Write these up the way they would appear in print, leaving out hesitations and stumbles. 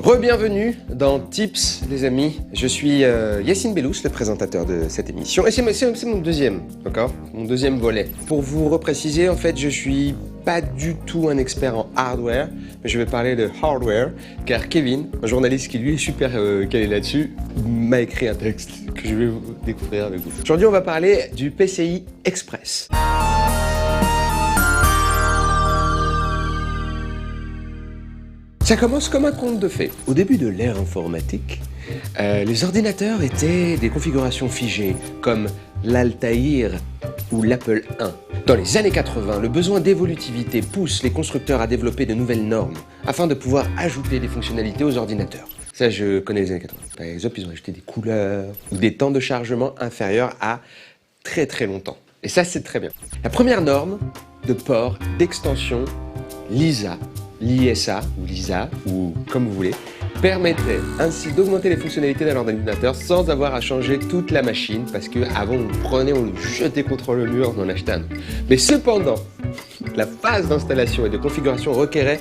Re-bienvenue dans Tips, les amis. Je suis Yacine Bellous, le présentateur de cette émission. Et c'est mon deuxième, d'accord? Mon deuxième volet. Pour vous repréciser, en fait, je suis pas du tout un expert en hardware, mais je vais parler de hardware, car Kevin, un journaliste qui lui est super calé là-dessus, m'a écrit un texte que je vais vous découvrir avec vous. Aujourd'hui, on va parler du PCI Express. Ça commence comme un conte de fées. Au début de l'ère informatique, les ordinateurs étaient des configurations figées, comme l'Altair ou l'Apple I. Dans les années 80, le besoin d'évolutivité pousse les constructeurs à développer de nouvelles normes, afin de pouvoir ajouter des fonctionnalités aux ordinateurs. Ça, je connais les années 80. Par exemple, ils ont ajouté des couleurs ou des temps de chargement inférieurs à très très longtemps. Et ça, c'est très bien. La première norme de port d'extension LISA, l'ISA ou LISA, ou comme vous voulez, permettait ainsi d'augmenter les fonctionnalités d'un ordinateur sans avoir à changer toute la machine, parce qu'avant on le prenait, on le jetait contre le mur, on en achetait un autre. Mais cependant, la phase d'installation et de configuration requérait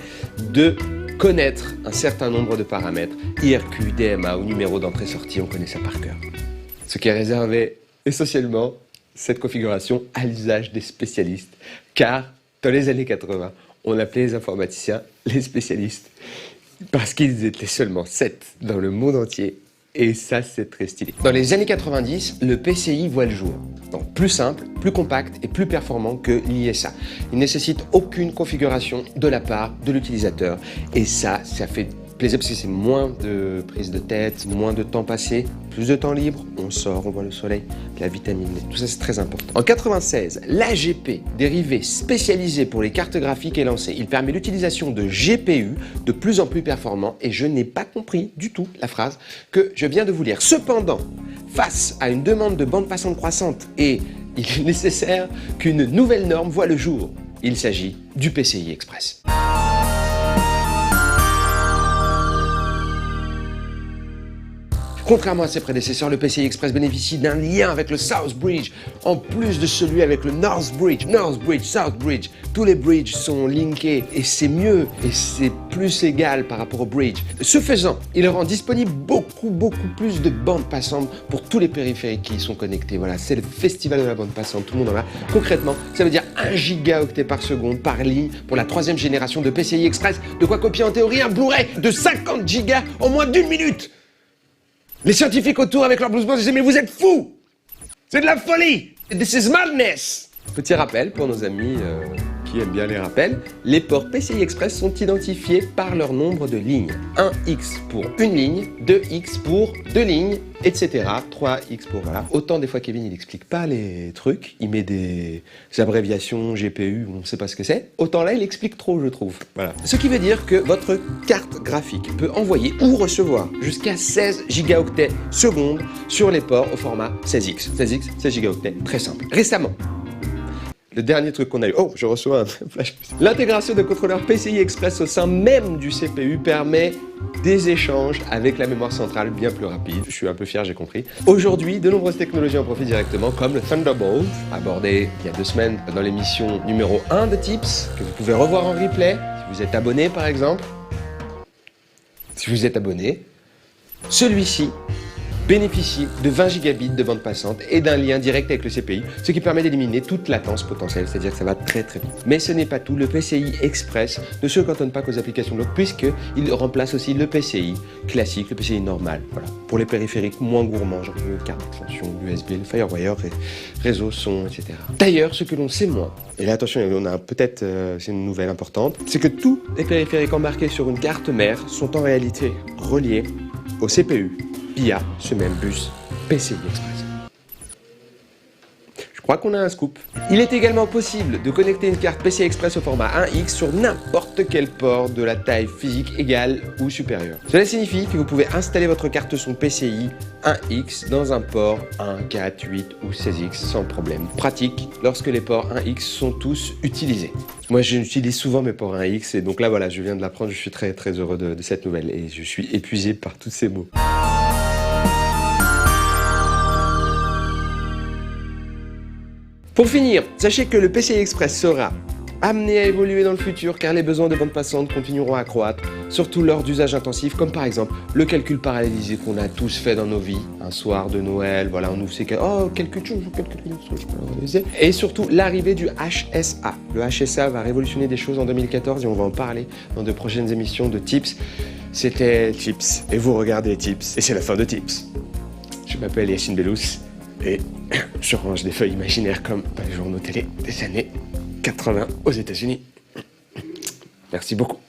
de connaître un certain nombre de paramètres, IRQ, DMA ou numéro d'entrée-sortie, on connaît ça par cœur. Ce qui réservait essentiellement cette configuration à l'usage des spécialistes, car dans les années 80, on appelait les informaticiens les spécialistes parce qu'ils étaient seulement 7 dans le monde entier et ça c'est très stylé. Dans les années 90, le PCI voit le jour. Donc plus simple, plus compact et plus performant que l'ISA. Il ne nécessite aucune configuration de la part de l'utilisateur et ça fait plaisir parce que c'est moins de prise de tête, moins de temps passé, plus de temps libre, on sort, on voit le soleil, la vitamine D, tout ça c'est très important. En 96, l'AGP, dérivé spécialisé pour les cartes graphiques, est lancé. Il permet l'utilisation de GPU de plus en plus performants et je n'ai pas compris du tout la phrase que je viens de vous lire. Cependant, face à une demande de bande passante croissante et il est nécessaire qu'une nouvelle norme voie le jour. Il s'agit du PCI Express. Contrairement à ses prédécesseurs, le PCI Express bénéficie d'un lien avec le South Bridge, en plus de celui avec le North Bridge, South Bridge. Tous les bridges sont linkés et c'est mieux et c'est plus égal par rapport au bridge. Ce faisant, il rend disponible beaucoup plus de bandes passantes pour tous les périphériques qui y sont connectés. Voilà, c'est le festival de la bande passante, tout le monde en a. Concrètement, ça veut dire 1 gigaoctet par seconde par ligne pour la 3e génération de PCI Express, de quoi copier en théorie un Blu-ray de 50 gigas en moins d'1 minute. Les scientifiques autour avec leur blouse blanche disaient « Mais vous êtes fous! C'est de la folie! This is madness !» Petit rappel pour nos amis qui aiment bien les rappels, les ports PCI Express sont identifiés par leur nombre de lignes. 1X pour une ligne, 2X pour 2 lignes, etc. 3X pour voilà. Autant des fois Kevin il explique pas les trucs, il met des abréviations GPU, on ne sait pas ce que c'est. Autant là il explique trop je trouve. Voilà. Ce qui veut dire que votre carte graphique peut envoyer ou recevoir jusqu'à 16 gigaoctets secondes sur les ports au format 16X. 16X, 16 gigaoctets, très simple. Récemment, le dernier truc qu'on a eu, oh je reçois un flash. L'intégration de contrôleurs PCI Express au sein même du CPU permet des échanges avec la mémoire centrale bien plus rapides. Je suis un peu fier, j'ai compris. Aujourd'hui, de nombreuses technologies en profitent directement, comme le Thunderbolt, abordé il y a 2 semaines dans l'émission numéro 1 de Tips, que vous pouvez revoir en replay, si vous êtes abonné par exemple. Si vous êtes abonné, celui-ci bénéficie de 20 gigabits de bande passante et d'un lien direct avec le CPI, ce qui permet d'éliminer toute latence potentielle, c'est-à-dire que ça va très vite. Mais ce n'est pas tout, le PCI Express ne se cantonne pas qu'aux applications longues, puisqu'il remplace aussi le PCI classique, le PCI normal, voilà, pour les périphériques moins gourmands, genre le carte d'extension, USB, le Firewire, réseau, son, etc. D'ailleurs, ce que l'on sait moins, et là attention, on a peut-être, c'est une nouvelle importante, c'est que tous les périphériques embarqués sur une carte mère sont en réalité reliés au CPU, via ce même bus PCI Express. Je crois qu'on a un scoop. Il est également possible de connecter une carte PCI Express au format 1X sur n'importe quel port de la taille physique égale ou supérieure. Cela signifie que vous pouvez installer votre carte son PCI 1X dans un port 1, 4, 8 ou 16X sans problème. Pratique lorsque les ports 1X sont tous utilisés. Moi, j'utilise souvent mes ports 1X et donc là, voilà, je viens de l'apprendre, je suis très heureux de cette nouvelle et je suis épuisé par tous ces mots. Pour finir, sachez que le PCI Express sera amené à évoluer dans le futur car les besoins de bande passante continueront à croître, surtout lors d'usages intensifs comme par exemple le calcul parallélisé qu'on a tous fait dans nos vies. Un soir de Noël, voilà, on ouvre ses calcul, et surtout l'arrivée du HSA. Le HSA va révolutionner des choses en 2014 et on va en parler dans de prochaines émissions de Tips. C'était Tips et vous regardez Tips et c'est la fin de Tips. Je m'appelle Yacine Bellous et je range des feuilles imaginaires comme dans les journaux télé des années 80 aux États-Unis. Merci beaucoup.